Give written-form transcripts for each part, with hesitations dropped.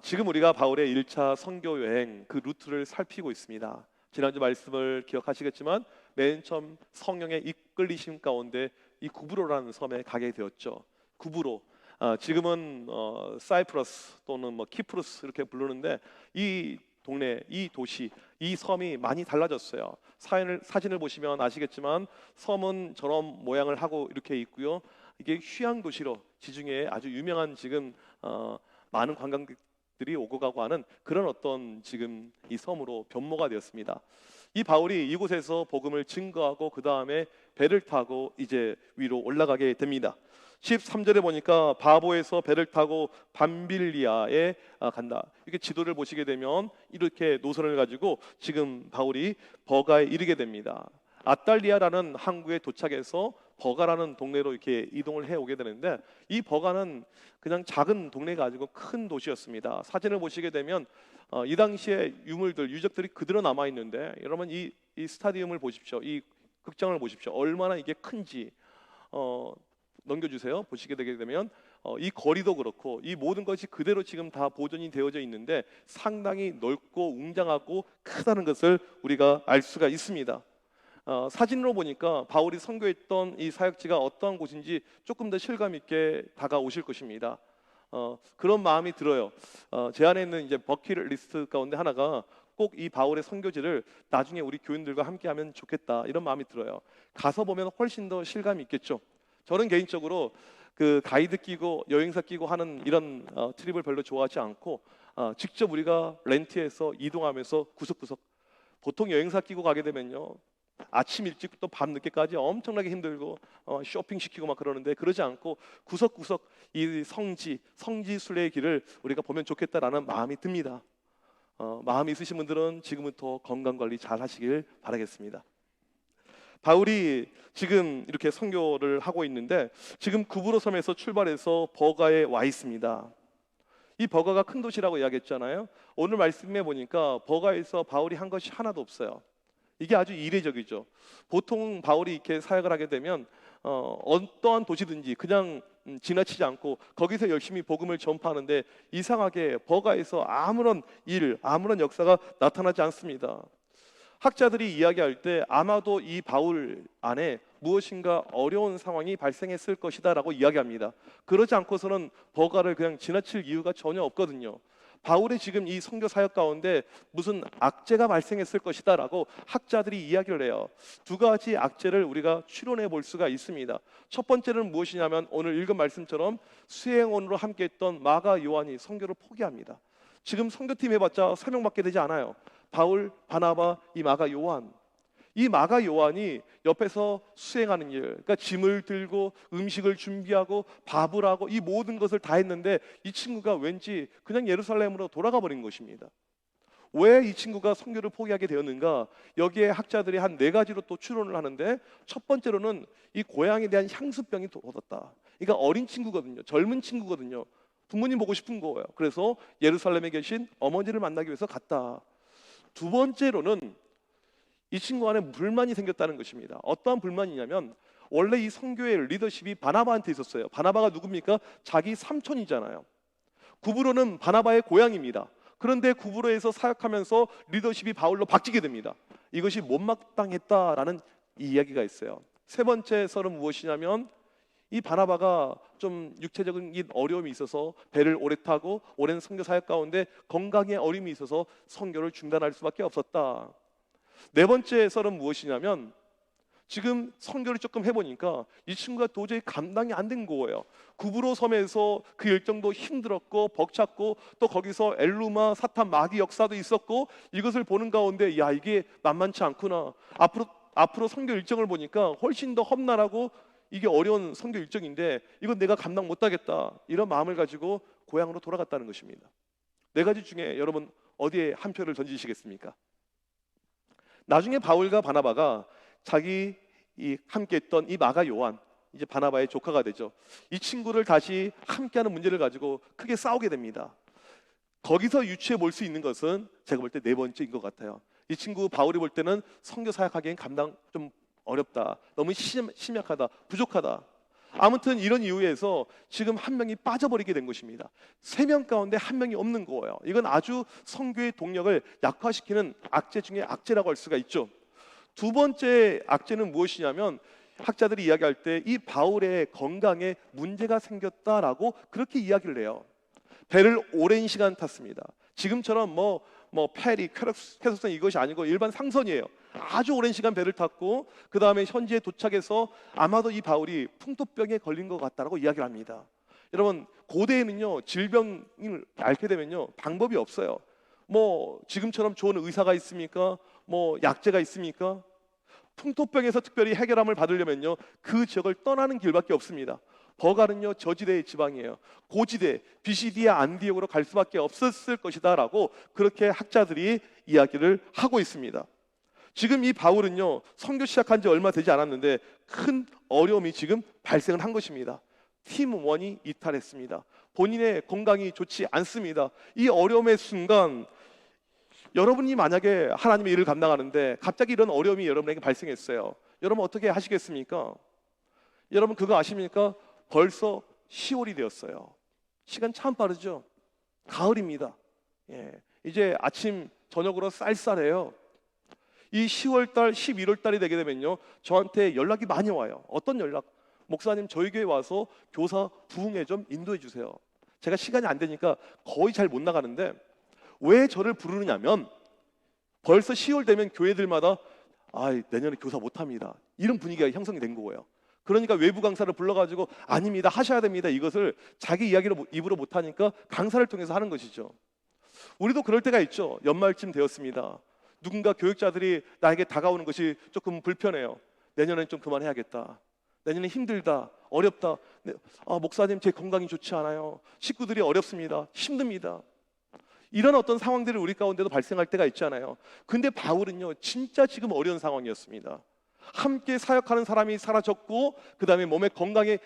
지금 우리가 바울의 1차 선교 여행 그 루트를 살피고 있습니다. 지난주 말씀을 기억하시겠지만 맨 처음 성령의 이끌리심 가운데 이 구브로라는 섬에 가게 되었죠. 구브로, 지금은 사이프러스 또는 키프루스 이렇게 부르는데 이 동네, 이 도시, 이 섬이 많이 달라졌어요. 사진을 보시면 아시겠지만 섬은 저런 모양을 하고 이렇게 있고요. 이게 휴양 도시로 지중해에 아주 유명한 지금 많은 관광객들이 오고 가고 하는 그런 어떤 지금 이 섬으로 변모가 되었습니다. 이 바울이 이곳에서 복음을 증거하고 그 다음에 배를 타고 이제 위로 올라가게 됩니다. 13절에 보니까 바보에서 배를 타고 밤빌리아에 간다. 이렇게 지도를 보시게 되면 이렇게 노선을 가지고 지금 바울이 버가에 이르게 됩니다. 아탈리아라는 항구에 도착해서 버가라는 동네로 이렇게 이동을 해 오게 되는데, 이 버가는 그냥 작은 동네가 아니고 큰 도시였습니다. 사진을 보시게 되면 이 당시에 유적들이 그대로 남아 있는데, 여러분 이 스타디움을 보십시오. 이 극장을 보십시오. 얼마나 이게 큰지 넘겨주세요. 보시게 되게 되면 이 거리도 그렇고 이 모든 것이 그대로 지금 다 보존이 되어져 있는데 상당히 넓고 웅장하고 크다는 것을 우리가 알 수가 있습니다. 사진으로 보니까 바울이 선교했던 이 사역지가 어떠한 곳인지 조금 더 실감 있게 다가오실 것입니다. 그런 마음이 들어요. 제 안에 있는 이제 버킷리스트 가운데 하나가 꼭 이 바울의 선교지를 나중에 우리 교인들과 함께하면 좋겠다, 이런 마음이 들어요. 가서 보면 훨씬 더 실감이 있겠죠. 저는 개인적으로 그 가이드 끼고 여행사 끼고 하는 이런 트립을 별로 좋아하지 않고 직접 우리가 렌트해서 이동하면서 구석구석, 보통 여행사 끼고 가게 되면요, 아침 일찍부터 밤 늦게까지 엄청나게 힘들고 쇼핑시키고 막 그러는데, 그러지 않고 구석구석 이 성지순례의 길을 우리가 보면 좋겠다라는 마음이 듭니다. 마음이 있으신 분들은 지금부터 건강관리 잘 하시길 바라겠습니다. 바울이 지금 이렇게 선교를 하고 있는데 지금 구브로 섬에서 출발해서 버가에 와 있습니다. 이 버가가 큰 도시라고 이야기했잖아요. 오늘 말씀해 보니까 버가에서 바울이 한 것이 하나도 없어요. 이게 아주 이례적이죠. 보통 바울이 이렇게 사역을 하게 되면 어떠한 도시든지 그냥 지나치지 않고 거기서 열심히 복음을 전파하는데, 이상하게 버가에서 아무런 역사가 나타나지 않습니다. 학자들이 이야기할 때 아마도 이 바울 안에 무엇인가 어려운 상황이 발생했을 것이다 라고 이야기합니다. 그러지 않고서는 버가를 그냥 지나칠 이유가 전혀 없거든요. 바울의 지금 이 선교 사역 가운데 무슨 악재가 발생했을 것이다 라고 학자들이 이야기를 해요. 두 가지 악재를 우리가 추론해 볼 수가 있습니다. 첫 번째는 무엇이냐면 오늘 읽은 말씀처럼 수행원으로 함께했던 마가 요한이 선교를 포기합니다. 지금 선교팀 해봤자 3명밖에 되지 않아요. 바울, 바나바, 이 마가 요한. 이 마가 요한이 옆에서 수행하는 일, 그러니까 짐을 들고 음식을 준비하고 밥을 하고 이 모든 것을 다 했는데 이 친구가 왠지 그냥 예루살렘으로 돌아가 버린 것입니다. 왜 이 친구가 선교를 포기하게 되었는가? 여기에 학자들이 한 4가지로 또 추론을 하는데, 첫 번째로는 이 고향에 대한 향수병이 돋았다. 그러니까 어린 친구거든요. 젊은 친구거든요. 부모님 보고 싶은 거예요. 그래서 예루살렘에 계신 어머니를 만나기 위해서 갔다. 두 번째로는 이 친구 안에 불만이 생겼다는 것입니다. 어떠한 불만이냐면 원래 이 선교의 리더십이 바나바한테 있었어요. 바나바가 누굽니까? 자기 삼촌이잖아요. 구브로는 바나바의 고향입니다. 그런데 구브로에서 사역하면서 리더십이 바울로 바뀌게 됩니다. 이것이 못마땅했다라는 이야기가 있어요. 세 번째 썰은 무엇이냐면 이 바나바가 좀 육체적인 어려움이 있어서 배를 오래 타고 오랜 선교 사역 가운데 건강에 어려움이 있어서 선교를 중단할 수밖에 없었다. 네 번째 썰은 무엇이냐면 지금 선교를 조금 해보니까 이 친구가 도저히 감당이 안 된 거예요. 구브로 섬에서 그 일정도 힘들었고 벅찼고 또 거기서 엘루마, 사탄, 마귀 역사도 있었고, 이것을 보는 가운데 야, 이게 만만치 않구나. 앞으로 선교 일정을 보니까 훨씬 더 험난하고 이게 어려운 선교 일정인데 이건 내가 감당 못하겠다, 이런 마음을 가지고 고향으로 돌아갔다는 것입니다. 4가지 중에 여러분 어디에 한 표를 던지시겠습니까? 나중에 바울과 바나바가 자기 함께했던 이 마가 요한, 이제 바나바의 조카가 되죠. 이 친구를 다시 함께하는 문제를 가지고 크게 싸우게 됩니다. 거기서 유추해 볼 수 있는 것은 제가 볼 때 4번째인 것 같아요. 이 친구 바울이 볼 때는 선교 사역하기엔 감당 좀 어렵다, 너무 심약하다, 부족하다. 아무튼 이런 이유에서 지금 한 명이 빠져버리게 된 것입니다. 세 명 가운데 한 명이 없는 거예요. 이건 아주 선교의 동력을 약화시키는 악재 중에 악재라고 할 수가 있죠. 두 번째 악재는 무엇이냐면 학자들이 이야기할 때 이 바울의 건강에 문제가 생겼다라고 그렇게 이야기를 해요. 배를 오랜 시간 탔습니다. 지금처럼 페리, 쾌속선 이것이 아니고 일반 상선이에요. 아주 오랜 시간 배를 탔고 그 다음에 현지에 도착해서 아마도 이 바울이 풍토병에 걸린 것 같다라고 이야기를 합니다. 여러분 고대에는요 질병을 앓게 되면요 방법이 없어요. 지금처럼 좋은 의사가 있습니까? 약제가 있습니까? 풍토병에서 특별히 해결함을 받으려면요 그 지역을 떠나는 길밖에 없습니다. 버갈은요 저지대의 지방이에요. 고지대 비시디아 안디옥으로 갈 수밖에 없었을 것이다 라고 그렇게 학자들이 이야기를 하고 있습니다. 지금 이 바울은요 선교 시작한 지 얼마 되지 않았는데 큰 어려움이 지금 발생을 한 것입니다. 팀원이 이탈했습니다. 본인의 건강이 좋지 않습니다. 이 어려움의 순간 여러분이 만약에 하나님의 일을 감당하는데 갑자기 이런 어려움이 여러분에게 발생했어요. 여러분 어떻게 하시겠습니까? 여러분 그거 아십니까? 벌써 10월이 되었어요. 시간 참 빠르죠? 가을입니다. 이제 아침 저녁으로 쌀쌀해요. 이 10월달, 11월달이 되게 되면요 저한테 연락이 많이 와요. 어떤 연락? 목사님 저희 교회 와서 교사 부흥회 좀 인도해 주세요. 제가 시간이 안 되니까 거의 잘 못 나가는데 왜 저를 부르느냐면 벌써 10월 되면 교회들마다 내년에 교사 못합니다. 이런 분위기가 형성이 된 거예요. 그러니까 외부 강사를 불러가지고 아닙니다 하셔야 됩니다. 이것을 자기 이야기로 입으로 못하니까 강사를 통해서 하는 것이죠. 우리도 그럴 때가 있죠. 연말쯤 되었습니다. 누군가 교육자들이 나에게 다가오는 것이 조금 불편해요. 내년엔 좀 그만해야겠다. 내년에 힘들다, 어렵다. 목사님 제 건강이 좋지 않아요. 식구들이 어렵습니다. 힘듭니다. 이런 어떤 상황들이 우리 가운데도 발생할 때가 있잖아요. 근데 바울은요 진짜 지금 어려운 상황이었습니다. 함께 사역하는 사람이 사라졌고 그 다음에 몸의 건강에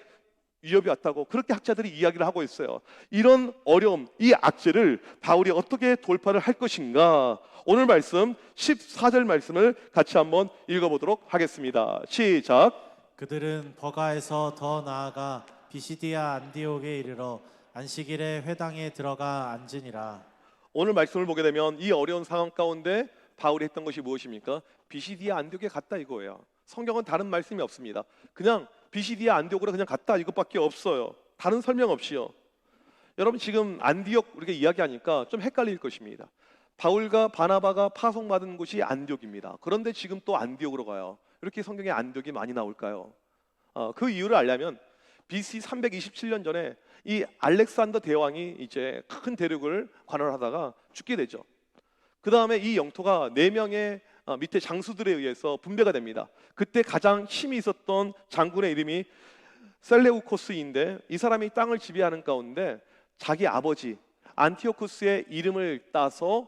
위협이 왔다고 그렇게 학자들이 이야기를 하고 있어요. 이런 어려움, 이 악재를 바울이 어떻게 돌파를 할 것인가? 오늘 말씀 14절 말씀을 같이 한번 읽어보도록 하겠습니다. 시작. 그들은 버가에서 더 나아가 비시디아 안디옥에 이르러 안식일에 회당에 들어가 앉으니라. 오늘 말씀을 보게 되면 이 어려운 상황 가운데 바울이 했던 것이 무엇입니까? 비시디아 안디옥에 갔다 이거예요. 성경은 다른 말씀이 없습니다. 그냥 비시디아 안디옥으로 그냥 갔다 이것밖에 없어요. 다른 설명 없이요. 여러분 지금 안디옥 이렇게 이야기하니까 좀 헷갈릴 것입니다. 바울과 바나바가 파송받은 곳이 안디옥입니다. 그런데 지금 또 안디옥으로 가요. 이렇게 성경에 안디옥이 많이 나올까요? 그 이유를 알려면 BC 327년 전에 이 알렉산더 대왕이 이제 큰 대륙을 관할하다가 죽게 되죠. 그 다음에 이 영토가 4명의 밑에 장수들에 의해서 분배가 됩니다. 그때 가장 힘이 있었던 장군의 이름이 셀레우코스인데 이 사람이 땅을 지배하는 가운데 자기 아버지 안티오쿠스의 이름을 따서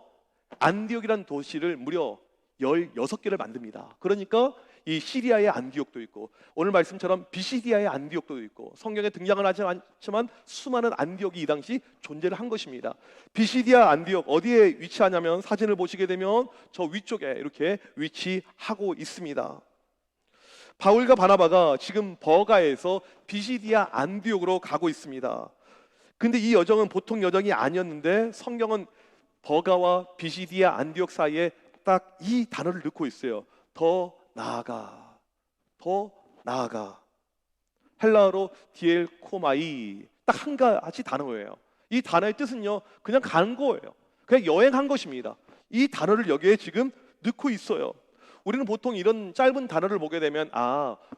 안디옥이라는 도시를 무려 16개를 만듭니다. 그러니까 이 시리아의 안디옥도 있고 오늘 말씀처럼 비시디아의 안디옥도 있고 성경에 등장은 하지 않지만 수많은 안디옥이 이 당시 존재를 한 것입니다. 비시디아 안디옥 어디에 위치하냐면 사진을 보시게 되면 저 위쪽에 이렇게 위치하고 있습니다. 바울과 바나바가 지금 버가에서 비시디아 안디옥으로 가고 있습니다. 근데 이 여정은 보통 여정이 아니었는데 성경은 버가와 비시디아 안디옥 사이에 딱 이 단어를 넣고 있어요. 더 나아가, 더 나아가. 헬라어로 디엘코마이 딱 한 가지 단어예요. 이 단어의 뜻은요 그냥 가는 거예요. 그냥 여행한 것입니다. 이 단어를 여기에 지금 넣고 있어요. 우리는 보통 이런 짧은 단어를 보게 되면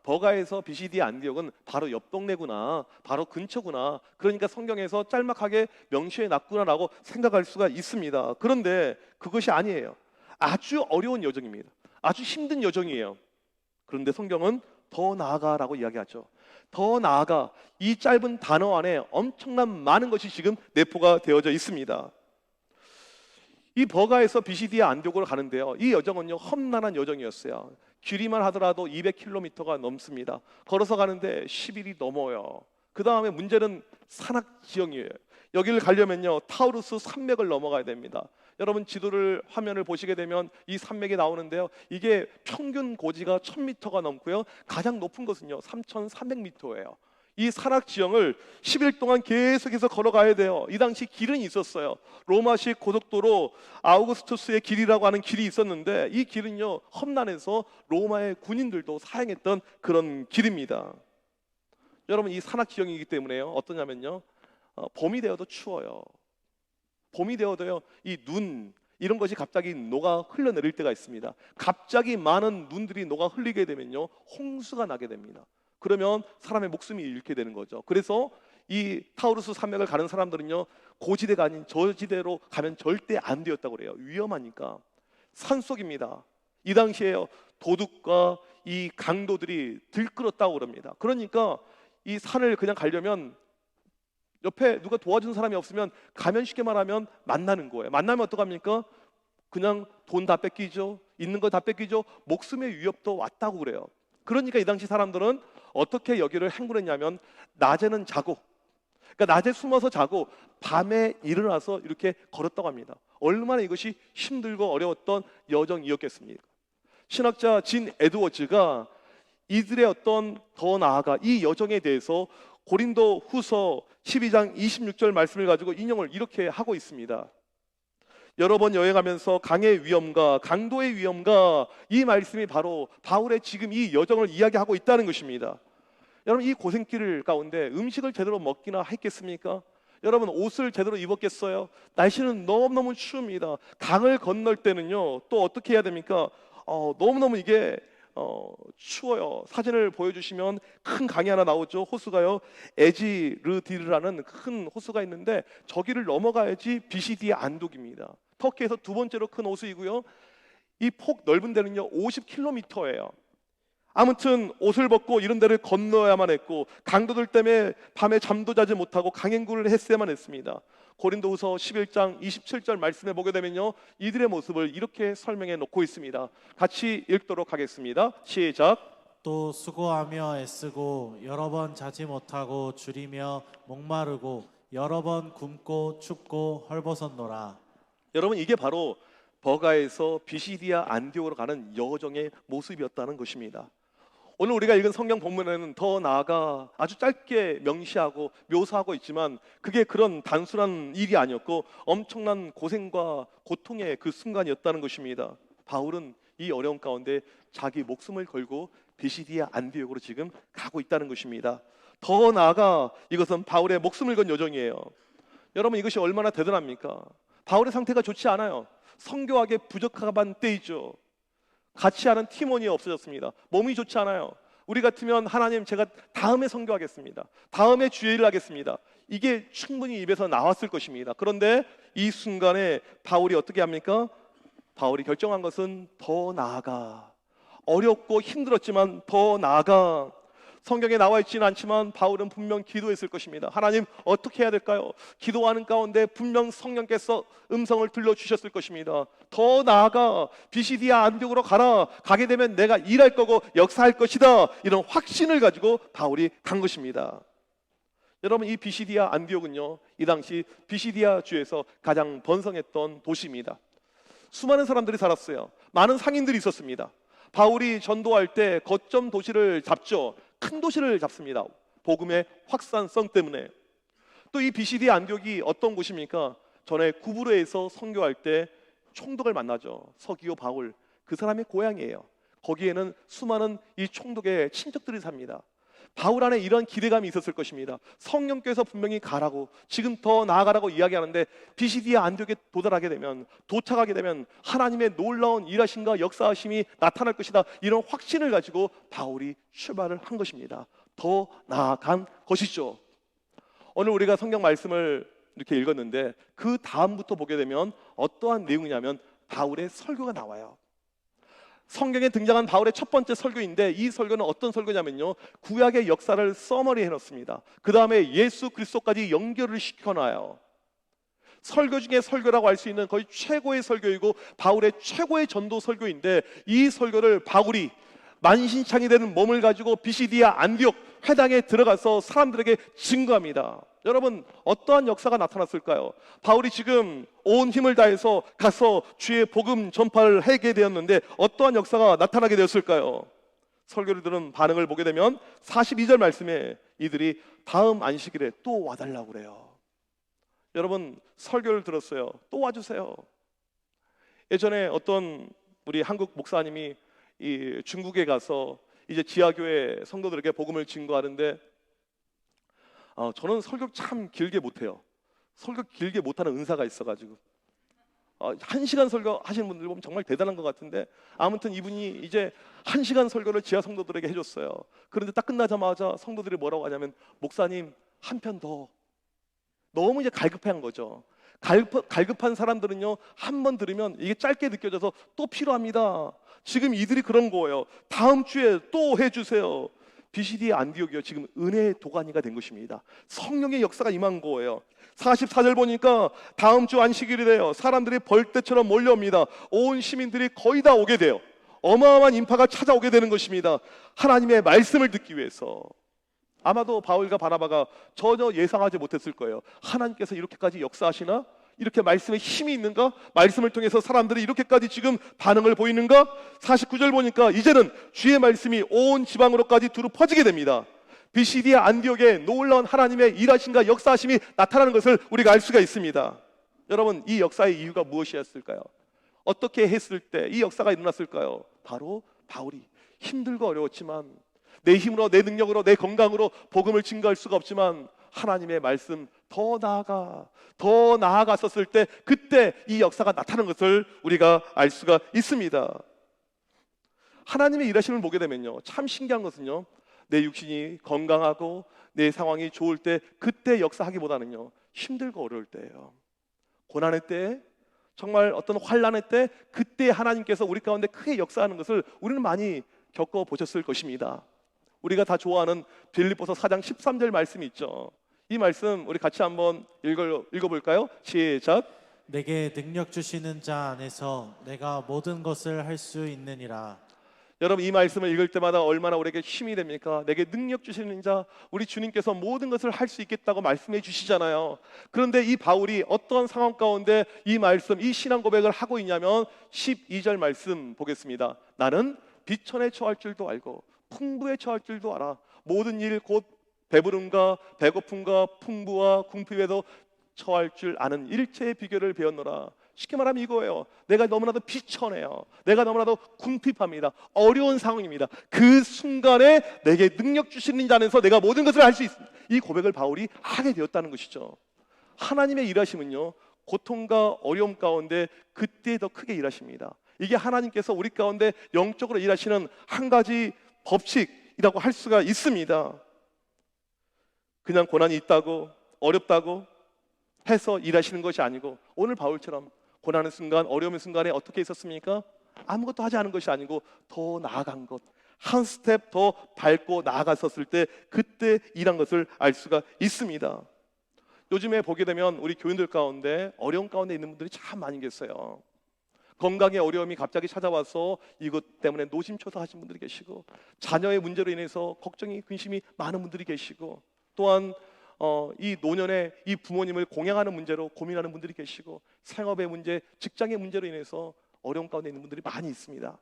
버가에서 비시디아 안디옥은 바로 옆 동네구나, 바로 근처구나, 그러니까 성경에서 짤막하게 명시해 놨구나라고 생각할 수가 있습니다. 그런데 그것이 아니에요. 아주 어려운 여정입니다. 아주 힘든 여정이에요. 그런데 성경은 더 나아가라고 이야기하죠. 더 나아가, 이 짧은 단어 안에 엄청난 많은 것이 지금 내포가 되어져 있습니다. 이 버가에서 비시디아 안디옥으로 가는데요, 이 여정은요 험난한 여정이었어요. 길이만 하더라도 200km가 넘습니다. 걸어서 가는데 10일이 넘어요. 그 다음에 문제는 산악 지형이에요. 여기를 가려면요 타우루스 산맥을 넘어가야 됩니다. 여러분 지도를 화면을 보시게 되면 이 산맥이 나오는데요, 이게 평균 고지가 1000m가 넘고요, 가장 높은 것은요 3300m예요. 이 산악 지형을 10일 동안 계속해서 걸어가야 돼요. 이 당시 길은 있었어요. 로마식 고속도로 아우구스투스의 길이라고 하는 길이 있었는데 이 길은요 험난해서 로마의 군인들도 사용했던 그런 길입니다. 여러분 이 산악 지형이기 때문에요 어떠냐면요 봄이 되어도 추워요. 봄이 되어도요 이 눈 이런 것이 갑자기 녹아 흘러내릴 때가 있습니다. 갑자기 많은 눈들이 녹아 흘리게 되면요 홍수가 나게 됩니다. 그러면 사람의 목숨이 잃게 되는 거죠. 그래서 이 타우루스 산맥을 가는 사람들은요 고지대가 아닌 저지대로 가면 절대 안 되었다고 그래요. 위험하니까. 산속입니다. 이 당시에요 도둑과 이 강도들이 들끓었다고 그럽니다. 그러니까 이 산을 그냥 가려면 옆에 누가 도와주는 사람이 없으면 가면 쉽게 말하면 만나는 거예요. 만나면 어떡합니까? 그냥 돈 다 뺏기죠. 있는 거 다 뺏기죠. 목숨의 위협도 왔다고 그래요. 그러니까 이 당시 사람들은 어떻게 여기를 행군했냐면 낮에는 자고 그러니까 낮에 숨어서 자고 밤에 일어나서 이렇게 걸었다고 합니다. 얼마나 이것이 힘들고 어려웠던 여정이었겠습니까? 신학자 진 에드워즈가 이들의 어떤 더 나아가 이 여정에 대해서 고린도 후서 12장 26절 말씀을 가지고 인용을 이렇게 하고 있습니다. 여러 번 여행하면서 강의 위험과 강도의 위험과 이 말씀이 바로 바울의 지금 이 여정을 이야기하고 있다는 것입니다. 여러분 이 고생길 가운데 음식을 제대로 먹기나 했겠습니까? 여러분 옷을 제대로 입었겠어요? 날씨는 너무너무 추웁니다. 강을 건널 때는요 또 어떻게 해야 됩니까? 너무너무 이게 추워요. 사진을 보여주시면 큰 강이 하나 나오죠. 호수가요 에지르디르라는 큰 호수가 있는데 저기를 넘어가야지 비시디의 안독입니다. 터키에서 두 번째로 큰 호수이고요 이 폭 넓은 데는요 50km예요. 아무튼 옷을 벗고 이런 데를 건너야만 했고 강도들 때문에 밤에 잠도 자지 못하고 강행군을 했어야만 했습니다. 고린도후서 11장 27절 말씀에 보게 되면요 이들의 모습을 이렇게 설명해 놓고 있습니다. 같이 읽도록 하겠습니다. 시작. 또 수고하며 애쓰고 여러 번 자지 못하고 줄이며 목마르고 여러 번 굶고 춥고 헐벗었노라. 여러분 이게 바로 버가에서 비시디아 안디오로 가는 여정의 모습이었다는 것입니다. 오늘 우리가 읽은 성경 본문에는 더 나아가 아주 짧게 명시하고 묘사하고 있지만 그게 그런 단순한 일이 아니었고 엄청난 고생과 고통의 그 순간이었다는 것입니다. 바울은 이 어려움 가운데 자기 목숨을 걸고 비시디아 안디옥으로 지금 가고 있다는 것입니다. 더 나아가 이것은 바울의 목숨을 건 여정이에요. 여러분 이것이 얼마나 대단합니까? 바울의 상태가 좋지 않아요. 성교하게 부적합한 때이죠. 같이 하는 팀원이 없어졌습니다. 몸이 좋지 않아요. 우리 같으면 하나님 제가 다음에 선교하겠습니다. 다음에 주일을 하겠습니다. 이게 충분히 입에서 나왔을 것입니다. 그런데 이 순간에 바울이 어떻게 합니까? 바울이 결정한 것은 더 나아가. 어렵고 힘들었지만 더 나아가. 성경에 나와 있지는 않지만 바울은 분명 기도했을 것입니다. 하나님 어떻게 해야 될까요? 기도하는 가운데 분명 성령께서 음성을 들려주셨을 것입니다. 더 나아가 비시디아 안디옥으로 가라. 가게 되면 내가 일할 거고 역사할 것이다. 이런 확신을 가지고 바울이 간 것입니다. 여러분 이 비시디아 안디옥은요 이 당시 비시디아 주에서 가장 번성했던 도시입니다. 수많은 사람들이 살았어요. 많은 상인들이 있었습니다. 바울이 전도할 때 거점 도시를 잡죠. 큰 도시를 잡습니다. 복음의 확산성 때문에. 또 이 비시디아 안디옥이 어떤 곳입니까? 전에 구브로에서 선교할 때 총독을 만나죠. 서기오 바울. 그 사람의 고향이에요. 거기에는 수많은 이 총독의 친척들이 삽니다. 바울 안에 이런 기대감이 있었을 것입니다. 성령께서 분명히 가라고 지금 더 나아가라고 이야기하는데 비시디아 안디옥에 도착하게 되면 하나님의 놀라운 일하심과 역사하심이 나타날 것이다. 이런 확신을 가지고 바울이 출발을 한 것입니다. 더 나아간 것이죠. 오늘 우리가 성경 말씀을 이렇게 읽었는데 그 다음부터 보게 되면 어떠한 내용이냐면 바울의 설교가 나와요. 성경에 등장한 바울의 첫 번째 설교인데 이 설교는 어떤 설교냐면요 구약의 역사를 서머리 해놓습니다. 그 다음에 예수 그리스도까지 연결을 시켜놔요. 설교 중에 설교라고 할 수 있는 거의 최고의 설교이고 바울의 최고의 전도 설교인데 이 설교를 바울이 만신창이 되는 몸을 가지고 비시디아 안디옥 회당에 들어가서 사람들에게 증거합니다. 여러분 어떠한 역사가 나타났을까요? 바울이 지금 온 힘을 다해서 가서 주의 복음 전파를 하게 되었는데 어떠한 역사가 나타나게 되었을까요? 설교를 들은 반응을 보게 되면 42절 말씀에 이들이 다음 안식일에 또 와달라고 그래요. 여러분, 설교를 들었어요. 또 와주세요. 예전에 어떤 우리 한국 목사님이 이 중국에 가서 이제 지하교회 성도들에게 복음을 증거하는데, 저는 설교 참 길게 못해요. 설교 길게 못하는 은사가 있어가지고 1시간 설교 하시는 분들 보면 정말 대단한 것 같은데, 아무튼 이분이 이제 1시간 설교를 지하 성도들에게 해줬어요. 그런데 딱 끝나자마자 성도들이 뭐라고 하냐면, 목사님 한 편 더. 너무 이제 갈급한 거죠. 갈급한 사람들은요, 한 번 들으면 이게 짧게 느껴져서 또 필요합니다. 지금 이들이 그런 거예요. 다음 주에 또 해주세요. 비시디 안디옥이요, 지금 은혜의 도가니가 된 것입니다. 성령의 역사가 임한 거예요. 44절 보니까 다음 주 안식일이 돼요. 사람들이 벌떼처럼 몰려옵니다. 온 시민들이 거의 다 오게 돼요. 어마어마한 인파가 찾아오게 되는 것입니다. 하나님의 말씀을 듣기 위해서. 아마도 바울과 바나바가 전혀 예상하지 못했을 거예요. 하나님께서 이렇게까지 역사하시나? 이렇게 말씀에 힘이 있는가? 말씀을 통해서 사람들이 이렇게까지 지금 반응을 보이는가? 49절 보니까 이제는 주의 말씀이 온 지방으로까지 두루 퍼지게 됩니다. 비시디아 안디옥에 놀라운 하나님의 일하심과 역사하심이 나타나는 것을 우리가 알 수가 있습니다. 여러분, 이 역사의 이유가 무엇이었을까요? 어떻게 했을 때 이 역사가 일어났을까요? 바로 바울이 힘들고 어려웠지만, 내 힘으로, 내 능력으로, 내 건강으로 복음을 증거할 수가 없지만, 하나님의 말씀 더 나아갔었을 때, 그때 이 역사가 나타나는 것을 우리가 알 수가 있습니다. 하나님의 일하심을 보게 되면요, 참 신기한 것은요, 내 육신이 건강하고 내 상황이 좋을 때, 그때 역사하기보다는요, 힘들고 어려울 때예요. 고난의 때, 정말 어떤 환난의 때, 그때 하나님께서 우리 가운데 크게 역사하는 것을 우리는 많이 겪어보셨을 것입니다. 우리가 다 좋아하는 빌립보서 4장 13절 말씀이 있죠. 이 말씀 우리 같이 한번 읽어볼까요? 시작. 내게 능력 주시는 자 안에서 내가 모든 것을 할 수 있느니라. 여러분, 이 말씀을 읽을 때마다 얼마나 우리에게 힘이 됩니까? 내게 능력 주시는 자, 우리 주님께서 모든 것을 할 수 있겠다고 말씀해 주시잖아요. 그런데 이 바울이 어떤 상황 가운데 이 말씀, 이 신앙 고백을 하고 있냐면 12절 말씀 보겠습니다. 나는 비천에 처할 줄도 알고 풍부에 처할 줄도 알아. 모든 일 곧 배부름과 배고픔과 풍부와 궁핍에도 처할 줄 아는 일체의 비결을 배웠노라. 쉽게 말하면 이거예요. 내가 너무나도 비천해요. 내가 너무나도 궁핍합니다. 어려운 상황입니다. 그 순간에 내게 능력 주시는 자 안에서 내가 모든 것을 할 수 있습니다. 이 고백을 바울이 하게 되었다는 것이죠. 하나님의 일하심은요, 고통과 어려움 가운데 그때 더 크게 일하십니다. 이게 하나님께서 우리 가운데 영적으로 일하시는 한 가지 법칙이라고 할 수가 있습니다. 그냥 고난이 있다고, 어렵다고 해서 일하시는 것이 아니고, 오늘 바울처럼 고난의 순간, 어려움의 순간에 어떻게 있었습니까? 아무것도 하지 않은 것이 아니고 더 나아간 것, 한 스텝 더 밟고 나아갔었을 때, 그때 일한 것을 알 수가 있습니다. 요즘에 보게 되면 우리 교인들 가운데 어려움 가운데 있는 분들이 참 많이 계세요. 건강의 어려움이 갑자기 찾아와서 이것 때문에 노심초사하신 분들이 계시고, 자녀의 문제로 인해서 걱정이 근심이 많은 분들이 계시고, 또한 이 노년에 이 부모님을 공양하는 문제로 고민하는 분들이 계시고, 생업의 문제, 직장의 문제로 인해서 어려움 가운데 있는 분들이 많이 있습니다.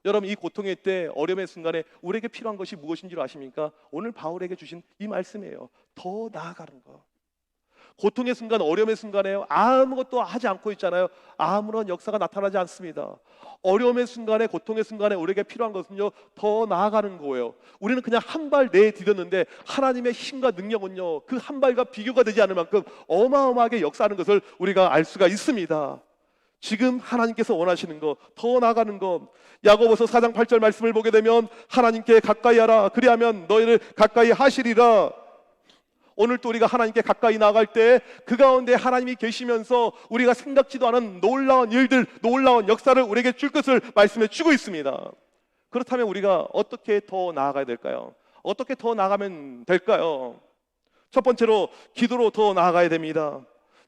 여러분, 이 고통의 때, 어려움의 순간에 우리에게 필요한 것이 무엇인 줄 아십니까? 오늘 바울에게 주신 이 말씀이에요. 더 나아가는 것. 고통의 순간, 어려움의 순간에 아무것도 하지 않고 있잖아요. 아무런 역사가 나타나지 않습니다. 어려움의 순간에, 고통의 순간에 우리에게 필요한 것은요, 더 나아가는 거예요. 우리는 그냥 한 발 내디뎠는데 하나님의 힘과 능력은요, 그 한 발과 비교가 되지 않을 만큼 어마어마하게 역사하는 것을 우리가 알 수가 있습니다. 지금 하나님께서 원하시는 것, 더 나아가는 것, 야고보서 4장 8절 말씀을 보게 되면 하나님께 가까이 하라, 그리하면 너희를 가까이 하시리라. 오늘 또 우리가 하나님께 가까이 나아갈 때 그 가운데 하나님이 계시면서 우리가 생각지도 않은 놀라운 일들, 놀라운 역사를 우리에게 줄 것을 말씀해 주고 있습니다. 그렇다면 우리가 어떻게 더 나아가야 될까요? 어떻게 더 나아가면 될까요? 첫 번째로 기도로 더 나아가야 됩니다.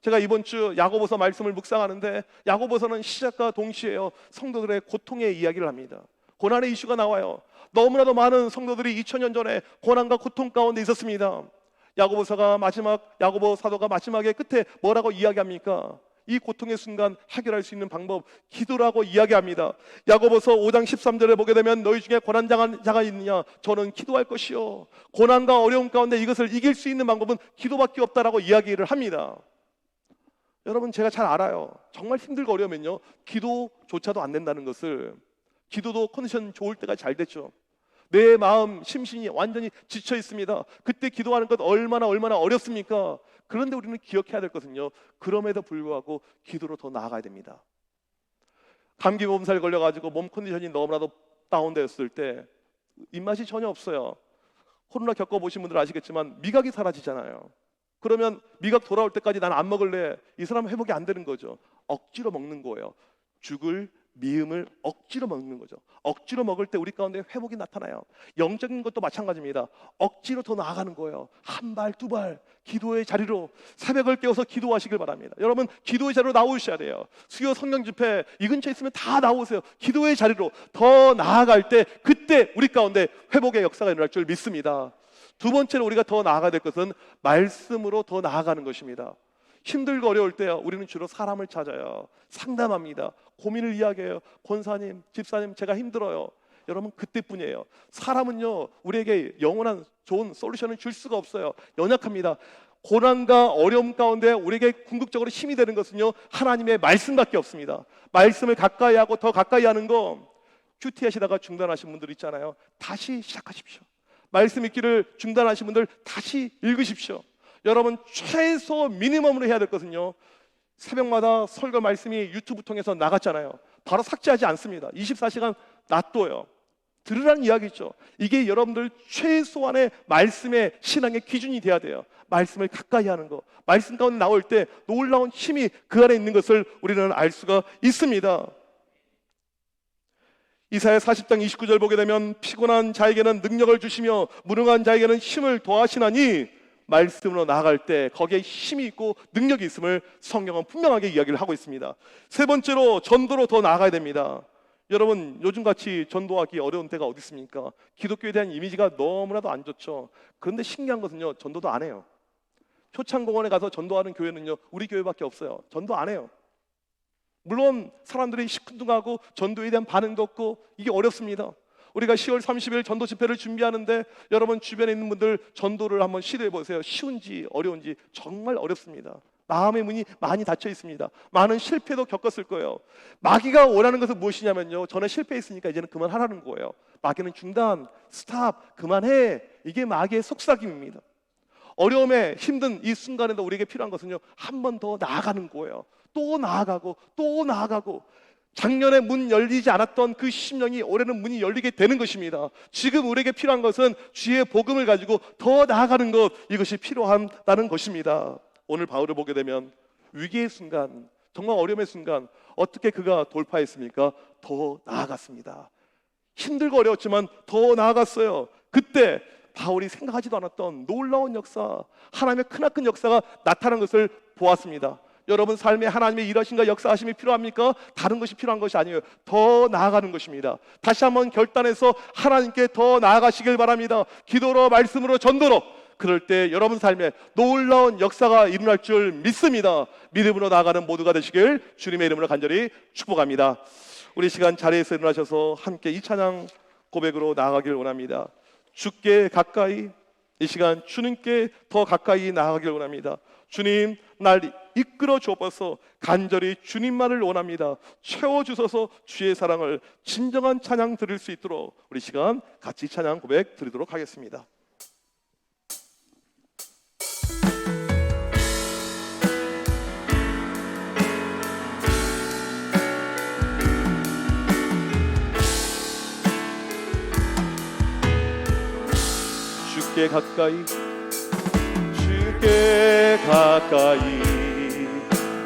제가 이번 주 야고보서 말씀을 묵상하는데, 야고보서는 시작과 동시에요, 성도들의 고통의 이야기를 합니다. 고난의 이슈가 나와요. 너무나도 많은 성도들이 2000년 전에 고난과 고통 가운데 있었습니다. 야고보 사도가 마지막에 끝에 뭐라고 이야기합니까? 이 고통의 순간 해결할 수 있는 방법, 기도라고 이야기합니다. 야고보서 5장 13절에 보게 되면 너희 중에 고난 당한 자가 있느냐? 저는 기도할 것이요. 고난과 어려움 가운데 이것을 이길 수 있는 방법은 기도밖에 없다라고 이야기를 합니다. 여러분, 제가 잘 알아요. 정말 힘들고 어려우면요, 기도조차도 안 된다는 것을. 기도도 컨디션 좋을 때가 잘 됐죠. 내 마음, 심신이 완전히 지쳐 있습니다. 그때 기도하는 것 얼마나 어렵습니까? 그런데 우리는 기억해야 될 것은요, 그럼에도 불구하고 기도로 더 나아가야 됩니다. 감기 몸살 걸려가지고 몸 컨디션이 너무나도 다운되었을 때 입맛이 전혀 없어요. 코로나 겪어보신 분들 아시겠지만 미각이 사라지잖아요. 그러면 미각 돌아올 때까지 난 안 먹을래. 이 사람은 회복이 안 되는 거죠. 억지로 먹는 거예요. 죽을 미음을 억지로 먹는 거죠. 억지로 먹을 때 우리 가운데 회복이 나타나요. 영적인 것도 마찬가지입니다. 억지로 더 나아가는 거예요. 한 발, 두 발, 기도의 자리로 새벽을 깨워서 기도하시길 바랍니다. 여러분, 기도의 자리로 나오셔야 돼요. 수요 성령 집회 이 근처에 있으면 다 나오세요. 기도의 자리로 더 나아갈 때 그때 우리 가운데 회복의 역사가 일어날 줄 믿습니다. 두 번째로 우리가 더 나아가야 될 것은 말씀으로 더 나아가는 것입니다. 힘들고 어려울 때요, 우리는 주로 사람을 찾아요. 상담합니다. 고민을 이야기해요. 권사님, 집사님, 제가 힘들어요. 여러분, 그때뿐이에요. 사람은요, 우리에게 영원한 좋은 솔루션을 줄 수가 없어요. 연약합니다. 고난과 어려움 가운데 우리에게 궁극적으로 힘이 되는 것은요, 하나님의 말씀밖에 없습니다. 말씀을 가까이 하고 더 가까이 하는 거, 큐티 하시다가 중단하신 분들 있잖아요. 다시 시작하십시오. 말씀 읽기를 중단하신 분들 다시 읽으십시오. 여러분, 최소 미니멈으로 해야 될 것은요, 새벽마다 설교 말씀이 유튜브 통해서 나갔잖아요. 바로 삭제하지 않습니다. 24시간 놔둬요. 들으라는 이야기죠. 이게 여러분들 최소한의 말씀의 신앙의 기준이 돼야 돼요. 말씀을 가까이 하는 거, 말씀 가운데 나올 때 놀라운 힘이 그 안에 있는 것을 우리는 알 수가 있습니다. 이사야 40장 29절 보게 되면 피곤한 자에게는 능력을 주시며 무능한 자에게는 힘을 더하시나니, 말씀으로 나아갈 때 거기에 힘이 있고 능력이 있음을 성경은 분명하게 이야기를 하고 있습니다. 세 번째로 전도로 더 나아가야 됩니다. 여러분, 요즘같이 전도하기 어려운 때가 어디 있습니까? 기독교에 대한 이미지가 너무나도 안 좋죠. 그런데 신기한 것은요, 전도도 안 해요. 표창공원에 가서 전도하는 교회는요, 우리 교회밖에 없어요. 전도 안 해요. 물론 사람들이 시큰둥하고 전도에 대한 반응도 없고 이게 어렵습니다. 우리가 10월 30일 전도 집회를 준비하는데 여러분 주변에 있는 분들 전도를 한번 시도해 보세요. 쉬운지 어려운지 정말 어렵습니다. 마음의 문이 많이 닫혀 있습니다. 많은 실패도 겪었을 거예요. 마귀가 원하는 것은 무엇이냐면요, 전에 실패했으니까 이제는 그만하라는 거예요. 마귀는 중단, 스탑, 그만해. 이게 마귀의 속삭임입니다. 어려움에 힘든 이 순간에도 우리에게 필요한 것은요, 한 번 더 나아가는 거예요. 또 나아가고 또 나아가고, 작년에 문 열리지 않았던 그 심령이 올해는 문이 열리게 되는 것입니다. 지금 우리에게 필요한 것은 주의 복음을 가지고 더 나아가는 것, 이것이 필요하다는 것입니다. 오늘 바울을 보게 되면 위기의 순간, 정말 어려움의 순간 어떻게 그가 돌파했습니까? 더 나아갔습니다. 힘들고 어려웠지만 더 나아갔어요. 그때 바울이 생각하지도 않았던 놀라운 역사, 하나님의 크나큰 역사가 나타난 것을 보았습니다. 여러분 삶에 하나님의 일하심과 역사하심이 필요합니까? 다른 것이 필요한 것이 아니에요. 더 나아가는 것입니다. 다시 한번 결단해서 하나님께 더 나아가시길 바랍니다. 기도로, 말씀으로, 전도로. 그럴 때 여러분 삶에 놀라운 역사가 일어날 줄 믿습니다. 믿음으로 나아가는 모두가 되시길 주님의 이름으로 간절히 축복합니다. 우리 시간 자리에서 일어나셔서 함께 이 찬양 고백으로 나아가길 원합니다. 주께 가까이, 이 시간 주님께 더 가까이 나아가길 원합니다. 주님, 날 이끌어 주옵소서. 간절히 주님만을 원합니다. 채워주셔서 주의 사랑을 진정한 찬양 드릴 수 있도록 우리 시간 같이 찬양 고백 드리도록 하겠습니다. 주께 가까이, 주께 가까이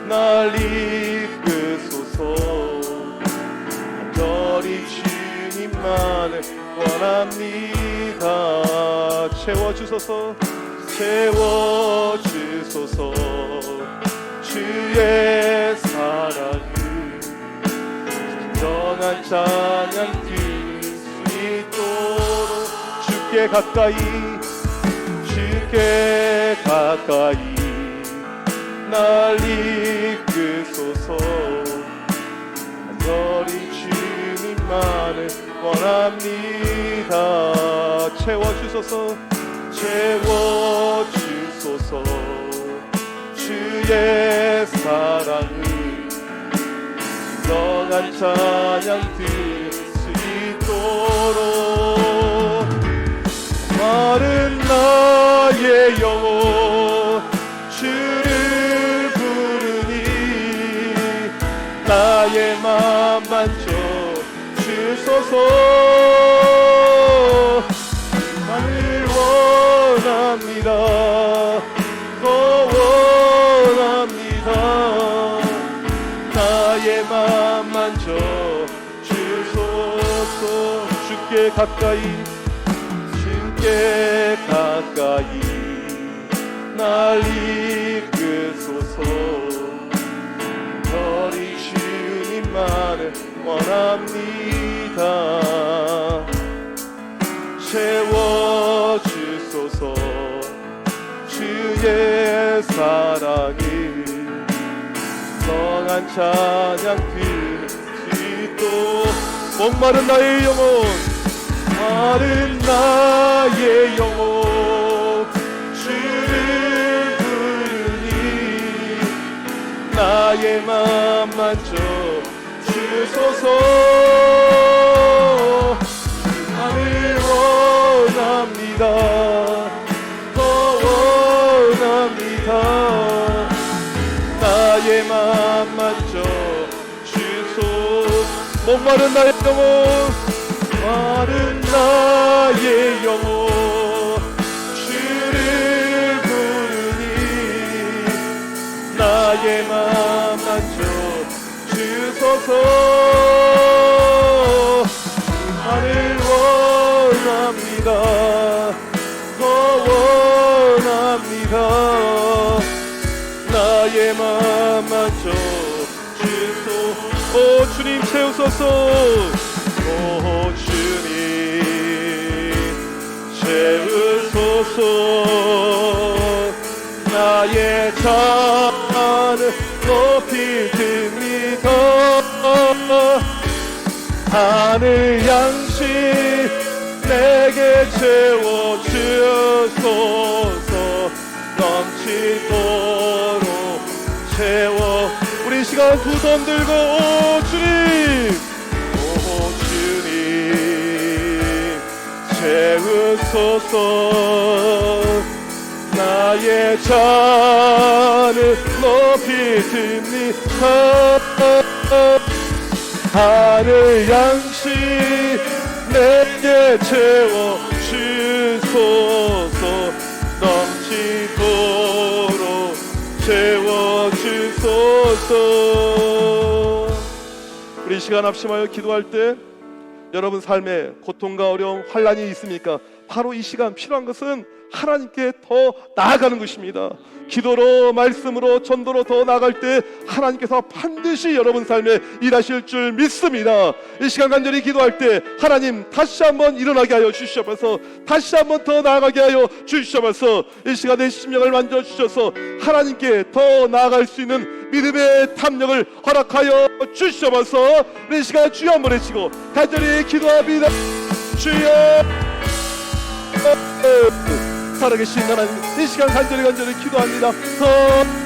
날 이끄소서. 간절히 주님만을 원합니다. 채워주소서, 채워주소서. 주의 사랑을 진정한 찬양 드릴 수 있도록 주께 가까이, 주께 가까이 날 이끄소서. 간절히 주님만을 원합니다. 채워주소서. 채워주소서. 주의 사랑을 진정한 찬양 드릴 수 있도록 마른 나의 영혼 주를 부르니 나의 맘 만져 주소서. 나를 원합니다. 더 원합니다. 나의 맘 만져 주소서. 주께 가까이 주께 가까이 날 이끄소서. 간절히 주님만을 원합니다. 채워주소서. 주의 사랑을 성한 찬양 드릴 수 있도록 목마른 나의 영혼 마른 나의 영혼 주를 부르니 나의 맘 만져 주소서. 나를 원합니다. 더 원합니다. 나의 맘 만져 주소서. 목마른 나의 영혼 마른 나의 영혼 주를 부르니 나의 맘 만져 주소서. 나를 원합니다. 더 원합니다. 나의 맘 만져 주소서. 오 주님 채우소서. 오 주님 채우소서. 나의 잔을 높이 듭니다. 하늘 양식 내게 채워주소서. 넘치도록 채워. 우리 시간 두 손 들고 오 주님 채우소서. 나의 잔을 높이 듭니다. 하늘 양식 내게 채워주소서. 넘치도록 채워주소서. 우리 시간 합심하여 기도할 때 여러분 삶에 고통과 어려움, 환난이 있습니까? 바로 이 시간 필요한 것은 하나님께 더 나아가는 것입니다. 기도로, 말씀으로, 전도로 더 나아갈 때 하나님께서 반드시 여러분 삶에 일하실 줄 믿습니다. 이 시간 간절히 기도할 때 하나님 다시 한번 일어나게 하여 주시옵소서. 다시 한번 더 나아가게 하여 주시옵소서. 이 시간에 심령을 만져주셔서 하나님께 더 나아갈 수 있는 믿음의 탐력을 허락하여 주시옵소서. 우리 이 시간 주여 한번 외치고 간절히 기도합니다. 주여. 살아계신 하나님, 이 시간 간절히 기도합니다. 더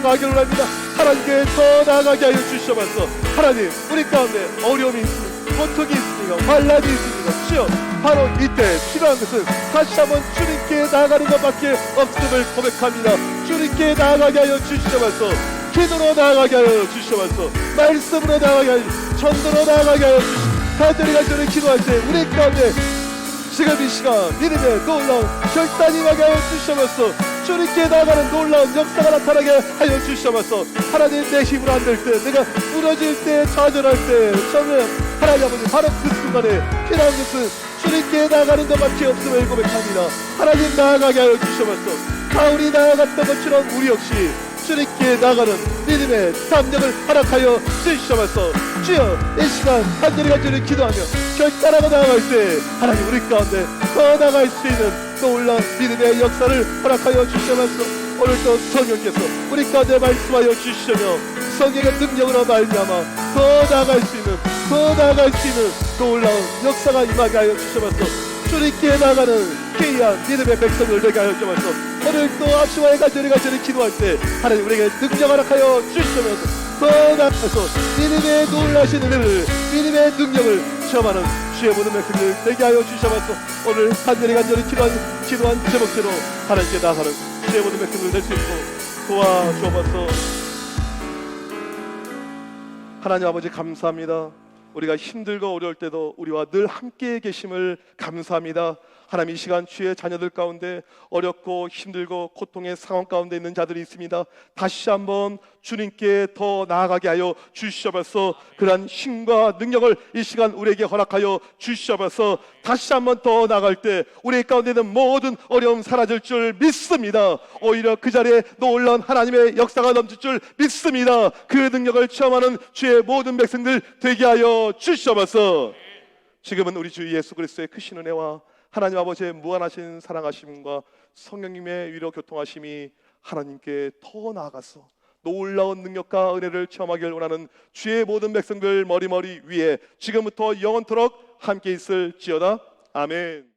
나아가기를 합니다. 하나님께 더 나아가게 하여 주시옵소서. 하나님, 우리 가운데 어려움이 있습니다. 고통이 있습니다. 환난이 있습니다. 주여, 바로 이때 필요한 것은 다시 한번 주님께 나아가는 것밖에 없음을 고백합니다. 주님께 나아가게 하여 주시옵소서. 기도로 나아가게 하여 주시옵소서. 말씀으로 나아가게 하여 주시옵소서. 전도로 나아가게 하여 주시옵소서. 간절히 기도할 때 우리 가운데 지금 이 시간 믿음의 놀라운 결단이 나게 하여 주시옵소서. 주님께 나아가는 놀라운 역사가 나타나게 하여 주시옵소서. 하나님, 내 힘으로 안 될 때, 내가 무너질 때, 좌절할 때, 저는 하나님 아버지 바로 그 순간에 필요한 것은 주님께 나아가는 것밖에 없음을 고백합니다. 하나님, 나아가게 하여 주시옵소서. 바울이 나아갔던 것처럼 우리 역시 주님께 나아가는 믿음의 담력을 허락하여 주시옵소서. 주여, 이 시간 간절히 기도하며 결단하고 나아갈 때 하나님 우리 가운데 더 나아갈 수 있는 놀라운 믿음의 역사를 허락하여 주시옵소서. 오늘도 성령께서 우리 가운데 말씀하여 주시며 성령의 능력으로 말미암아 더 나아갈 수 있는 놀라운 역사가 임하게 하여 주셔서 주님께 나가는 귀한 믿음의 백성을 되게 하여 주셔서 오늘 또 아침과 해가 저리 기도할 때 하나님 우리에게 능력 허락하여 주시면서 더 나아가서 믿음의 놀라신 은혜를 믿음의 능력을 체험하는 주의 모든 백성들 되게 하여 주셔서 오늘 간절히 기도한 제목대로 하나님께 나아가는 주의 모든 백성들 될 수 있고 도와주옵소서. 하나님 아버지 감사합니다. 우리가 힘들고 어려울 때도 우리와 늘 함께 계심을 감사합니다. 하나님 이 시간 주의 자녀들 가운데 어렵고 힘들고 고통의 상황 가운데 있는 자들이 있습니다. 다시 한번 주님께 더 나아가게 하여 주시옵소서. 그러한 힘과 능력을 이 시간 우리에게 허락하여 주시옵소서. 다시 한번 더 나아갈 때 우리 가운데 있는 모든 어려움 사라질 줄 믿습니다. 오히려 그 자리에 놀라운 하나님의 역사가 넘칠 줄 믿습니다. 그 능력을 체험하는 주의 모든 백성들 되게 하여 주시옵소서. 지금은 우리 주 예수 그리스도의 크신 은혜와 하나님 아버지의 무한하신 사랑하심과 성령님의 위로 교통하심이 하나님께 더 나아가서 놀라운 능력과 은혜를 체험하길 원하는 주의 모든 백성들 머리 위에 지금부터 영원토록 함께 있을지어다. 아멘.